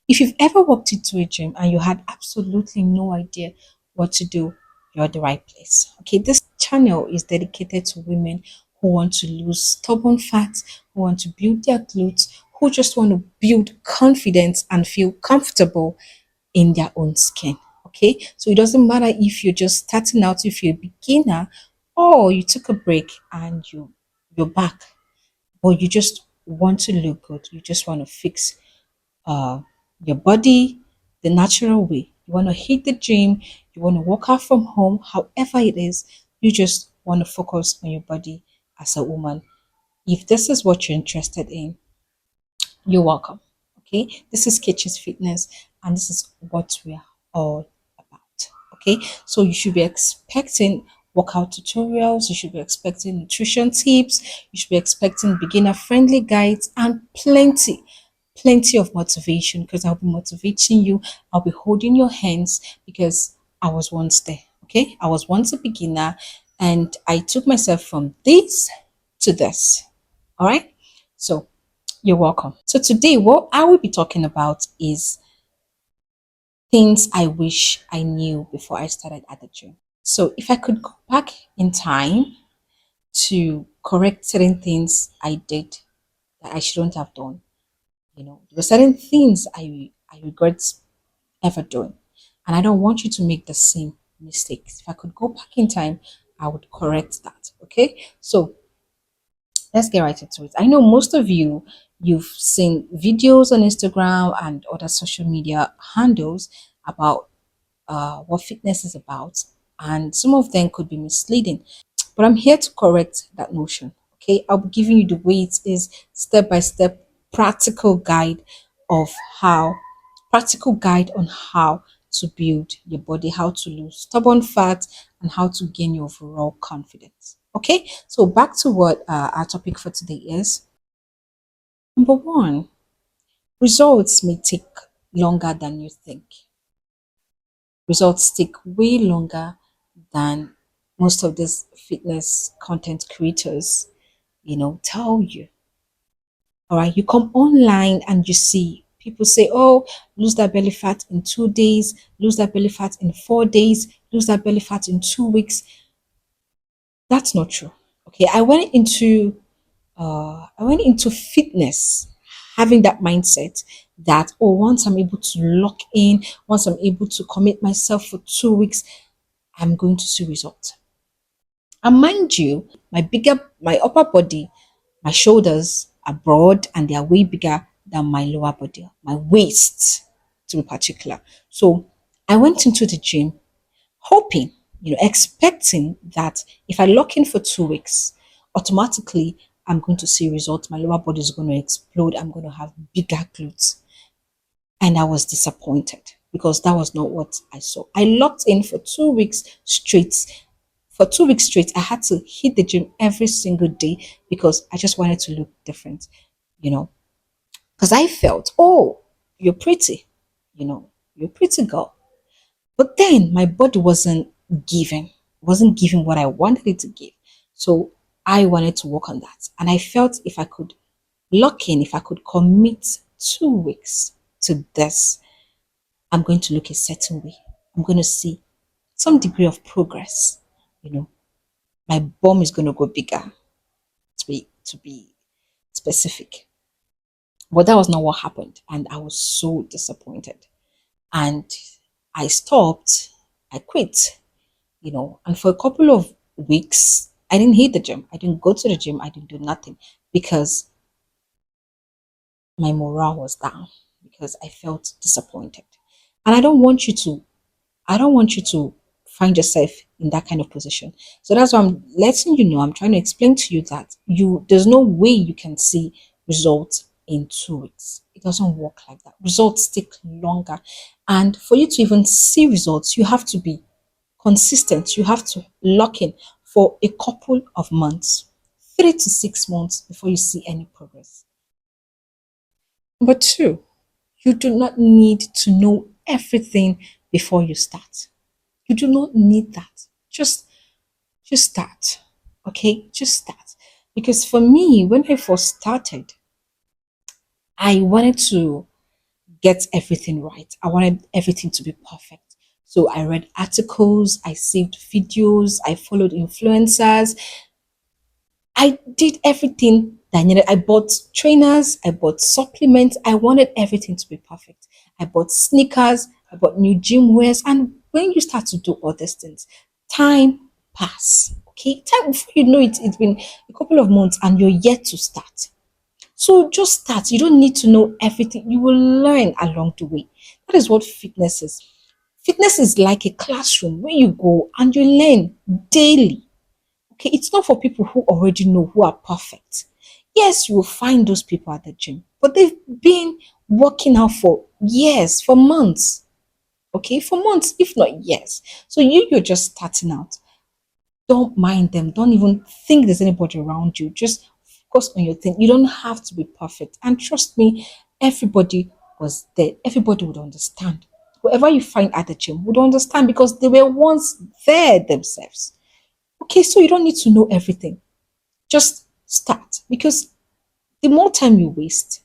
If you've ever walked into a gym and you had absolutely no idea what to do, you're at the right place. Okay, this channel is dedicated to women who want to lose stubborn fat, who want to build their glutes, who just want to build confidence and feel comfortable in their own skin. Okay, so it doesn't matter if you're just starting out, if you're a beginner, or you took a break and you're back, but you just want to look good. You just want to fix uh, your body the natural way. You want to hit the gym, you want to work out from home, however it is, you just want to focus on your body as a woman. If this is what you're interested in, you're welcome. Okay, this is Kitchen's Fitness, and this is what we're all about. Okay, so you should be expecting workout tutorials, you should be expecting nutrition tips, you should be expecting beginner friendly guides, and plenty of motivation because I'll be motivating you, I'll be holding your hands because I was once there. Okay, I was once a beginner and I took myself from this to this. All right, so you're welcome. So today, what I will be talking about is things I wish I knew before I started at the gym. So if I could go back in time to correct certain things I did that I shouldn't have done, there were certain things I regret ever doing, and I don't want you to make the same mistakes. If I could go back in time, I would correct that. Okay, so let's get right into it. I know most of you've seen videos on Instagram and other social media handles about what fitness is about, and some of them could be misleading. But I'm here to correct that notion. Okay, I'll be giving you the way it is, step by step, practical guide of how, practical guide on how to build your body, how to lose stubborn fat, and how to gain your overall confidence. Okay, so back to what our topic for today is. Number one, results may take longer than you think. Results take way longer than most of these fitness content creators, tell you. All right, you come online and you see people say, oh, lose that belly fat in 2 days, lose that belly fat in 4 days, lose that belly fat in 2 weeks. That's not true. Okay, I went into fitness having that mindset that, oh, once I'm able to lock in, once I'm able to commit myself for 2 weeks, I'm going to see results. And mind you, my upper body, my shoulders are broad and they are way bigger than my lower body, my waist to be particular. So I went into the gym hoping, expecting that if I lock in for 2 weeks, automatically I'm going to see results. My lower body is going to explode. I'm going to have bigger glutes. And I was disappointed because that was not what I saw. I locked in for 2 weeks straight. For 2 weeks straight, I had to hit the gym every single day because I just wanted to look different, you know. Because I felt, oh, you're pretty, you're a pretty girl. But then my body wasn't giving what I wanted it to give. So I wanted to work on that. And I felt if I could lock in, if I could commit 2 weeks to this, I'm going to look a certain way. I'm going to see some degree of progress. You know, my bum is going to go bigger, to be specific. But that was not what happened, and I was so disappointed. And I stopped. I quit. And for a couple of weeks, I didn't hit the gym. I didn't go to the gym. I didn't do nothing because my morale was down because I felt disappointed. And I don't want you to find yourself in that kind of position. So that's why I'm letting you know, I'm trying to explain to you that there's no way you can see results in 2 weeks. It doesn't work like that. Results take longer. And for you to even see results, you have to be consistent. You have to lock in for a couple of months, 3 to 6 months before you see any progress. But two, you do not need to know everything before you start. You do not need that. Just start. Okay? Just start. Because for me, when I first started, I wanted to get everything right. I wanted everything to be perfect. So I read articles, I saved videos, I followed influencers, I did everything that I needed. I bought trainers, I bought supplements. I wanted everything to be perfect. I bought sneakers, I bought new gym wears. And when you start to do all these things, time pass. Okay, time before you know it, it's been a couple of months and you're yet to start. So just start. You don't need to know everything. You will learn along the way. That is what fitness is. Fitness is like a classroom where you go and you learn daily. Okay, it's not for people who already know, who are perfect. Yes, you will find those people at the gym, but they've been working out for years, for months. Okay, for months, if not years. So you're just starting out. Don't mind them. Don't even think there's anybody around you. Just focus on your thing. You don't have to be perfect. And trust me, everybody was there. Everybody would understand. Whoever you find at the gym would understand because they were once there themselves. Okay, so you don't need to know everything. Just start because the more time you waste,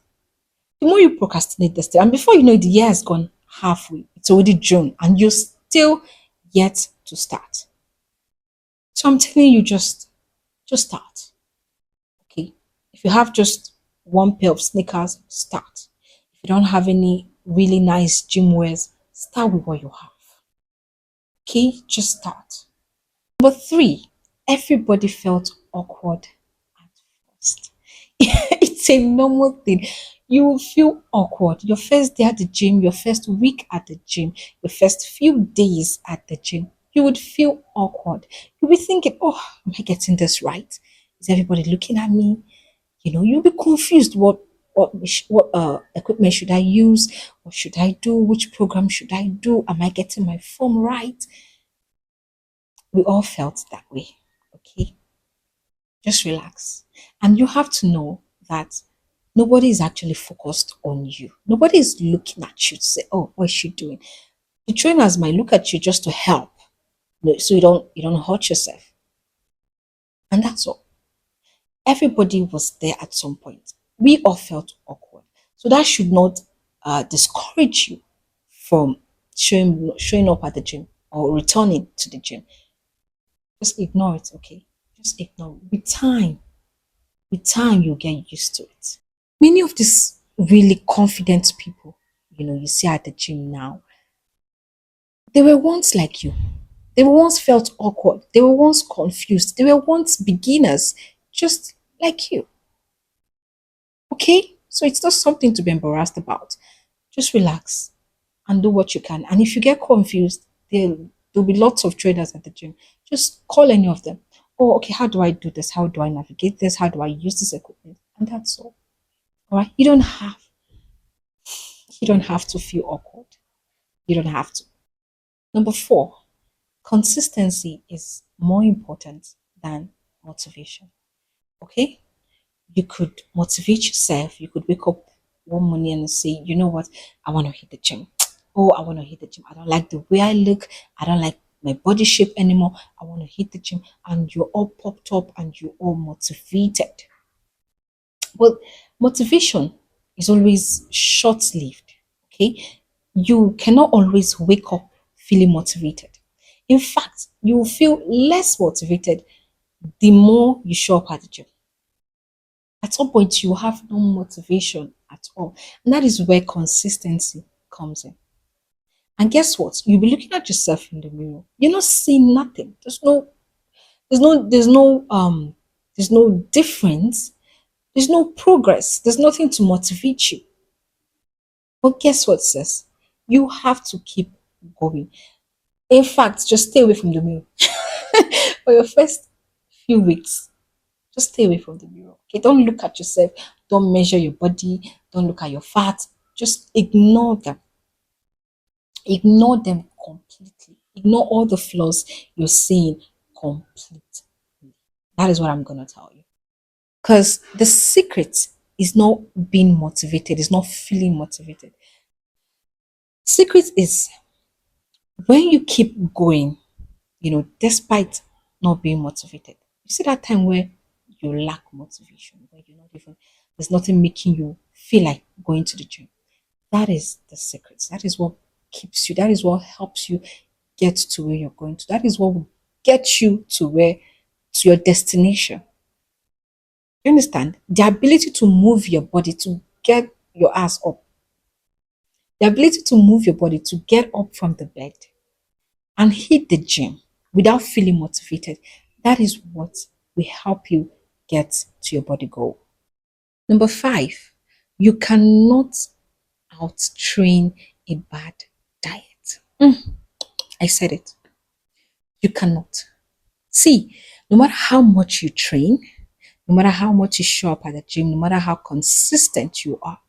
the more you procrastinate this thing. And before you know it, the year has gone halfway. It's already June and you're still yet to start. So I'm telling you, just start. Okay. If you have just one pair of sneakers, start. If you don't have any really nice gym wears, start with what you have. Okay, just start. Number three, everybody felt awkward at first. It's a normal thing. You will feel awkward. Your first day at the gym, your first week at the gym, your first few days at the gym, you would feel awkward. You'll be thinking, oh, am I getting this right? Is everybody looking at me? You'll be confused. What equipment should I use? What should I do? Which program should I do? Am I getting my form right? We all felt that way. Okay, just relax. And you have to know that nobody is actually focused on you. Nobody is looking at you to say, "Oh, what is she doing?" The trainers might look at you just to help, so you don't hurt yourself, and that's all. Everybody was there at some point. We all felt awkward, so that should not discourage you from showing up at the gym or returning to the gym. Just ignore it, okay? Just ignore it. With time, you'll get used to it. Many of these really confident people, you see at the gym now, they were once like you. They were once felt awkward. They were once confused. They were once beginners, just like you. Okay? So it's not something to be embarrassed about. Just relax and do what you can. And if you get confused, there'll be lots of trainers at the gym. Just call any of them. Oh, okay, how do I do this? How do I navigate this? How do I use this equipment? And that's all. All right. You don't have to feel awkward. You don't have to. Number four, consistency is more important than motivation. Okay? You could motivate yourself. You could wake up one morning and say, you know what, I want to hit the gym. Oh, I want to hit the gym. I don't like the way I look. I don't like my body shape anymore. I want to hit the gym. And you're all popped up and you're all motivated. Well, motivation is always short lived. Okay? You cannot always wake up feeling motivated. In fact, you will feel less motivated the more you show up at the gym. At some point, you have no motivation at all. And that is where consistency comes in. And guess what? You'll be looking at yourself in the mirror. You're not seeing nothing. There's no difference. There's no progress. There's nothing to motivate you. But guess what, sis? You have to keep going. In fact, just stay away from the mirror for your first few weeks. Just stay away from the mirror. Okay, don't look at yourself. Don't measure your body. Don't look at your fat. Just ignore them. Ignore them completely. Ignore all the flaws you're seeing completely. That is what I'm gonna tell you. Because the secret is not being motivated, is not feeling motivated. Secret is when you keep going, despite not being motivated. You see that time where you lack motivation, where you're not even, there's nothing making you feel like going to the gym. That is the secret. That is what keeps you. That is what helps you get to where you're going to. That is what will get you to your destination. You understand? The ability to move your body to get your ass up. The ability to move your body to get up from the bed and hit the gym without feeling motivated. That is what will help you get to your body goal. Number five, you cannot out train a bad diet. I said it. You cannot. See, no matter how much you train, no matter how much you show up at the gym, no matter how consistent you are,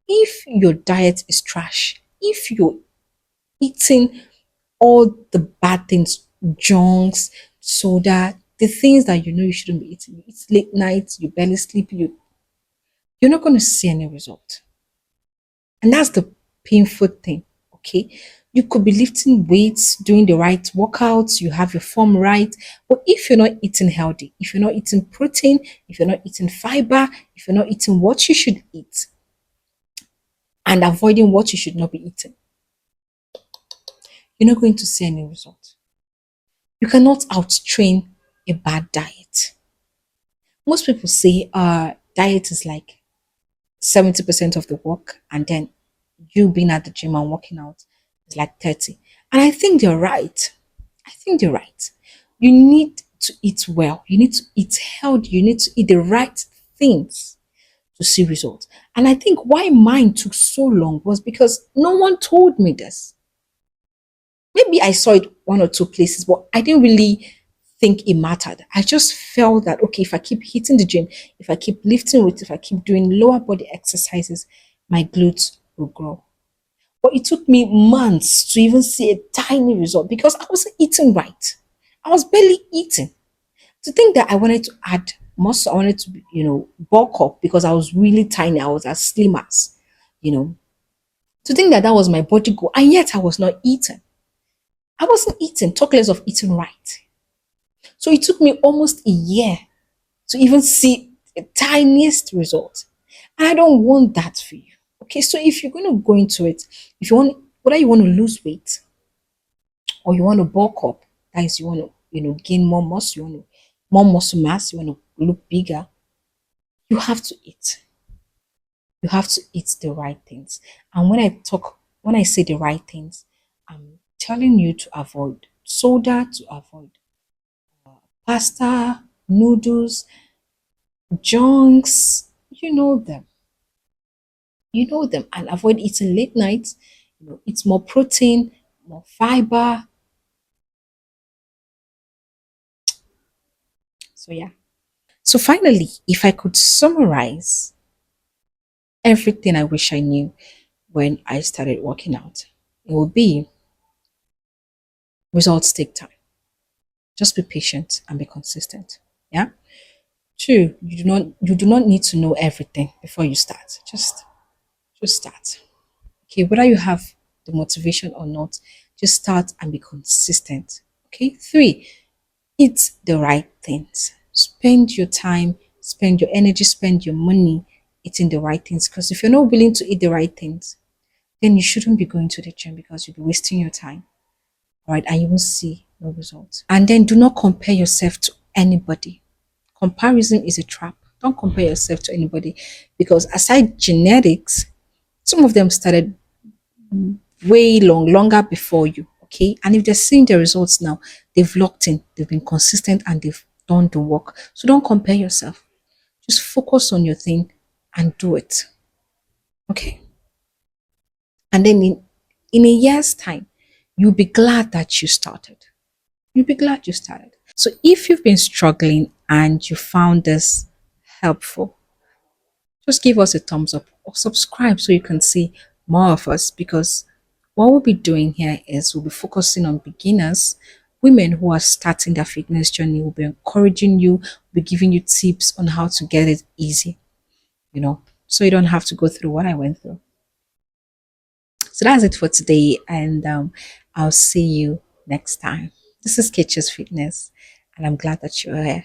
if your diet is trash, if you're eating all the bad things, junks, soda, the things that you know you shouldn't be eating, you eat late nights, you barely sleep, you're not going to see any result. And that's the painful thing, okay? You could be lifting weights, doing the right workouts, you have your form right. But if you're not eating healthy, if you're not eating protein, if you're not eating fiber, if you're not eating what you should eat and avoiding what you should not be eating, you're not going to see any result. You cannot out-train a bad diet. Most people say diet is like 70% of the work, and then you being at the gym and working out is like 30. And I think they're right. I think they're right. You need to eat well. You need to eat healthy. You need to eat the right things to see results. And I think why mine took so long was because no one told me this. Maybe I saw it one or two places, but I didn't really think it mattered. I just felt that okay, if I keep hitting the gym, if I keep lifting weights, if I keep doing lower body exercises, my glutes will grow. But it took me months to even see a tiny result because I wasn't eating right. I was barely eating. To think that I wanted to add muscle, I wanted to, bulk up because I was really tiny. I was as slim as, you know. To think that that was my body goal, and yet I was not eating. I wasn't eating, talk less of eating right. So it took me almost a year to even see the tiniest result. And I don't want that for you. Okay, so if you're going to go into it, if you want, whether you want to lose weight or you want to bulk up, that is, you want to, gain more muscle, you want to, more muscle mass, you want to look bigger, you have to eat. You have to eat the right things. And when I say the right things, I'm telling you to avoid soda, to avoid pasta, noodles, junks, you know them, and avoid eating late nights. Eat more protein, more fiber. So yeah. So finally, if I could summarize everything I wish I knew when I started working out, it would be results take time. Just be patient and be consistent. Yeah. Two, you do not need to know everything before you start. Just start. Okay, whether you have the motivation or not, just start and be consistent. Okay. Three, eat the right things. Spend your time, spend your energy, spend your money eating the right things. Because if you're not willing to eat the right things, then you shouldn't be going to the gym because you'll be wasting your time. All right, and you will see no results. And then do not compare yourself to anybody. Comparison is a trap. Don't compare yourself to anybody because aside genetics, some of them started way longer before you. Okay. And if they're seeing the results now, they've locked in, they've been consistent, and they've done the work. So don't compare yourself. Just focus on your thing and do it. Okay. And then in a year's time, you'll be glad that you started. You'll be glad you started. So if you've been struggling and you found this helpful, just give us a thumbs up or subscribe so you can see more of us, because what we'll be doing here is we'll be focusing on beginners, women who are starting their fitness journey. We'll be encouraging you, we'll be giving you tips on how to get it easy, so you don't have to go through what I went through. So that's it for today, and I'll see you next time. This is Kitches Fitness, and I'm glad that you're here.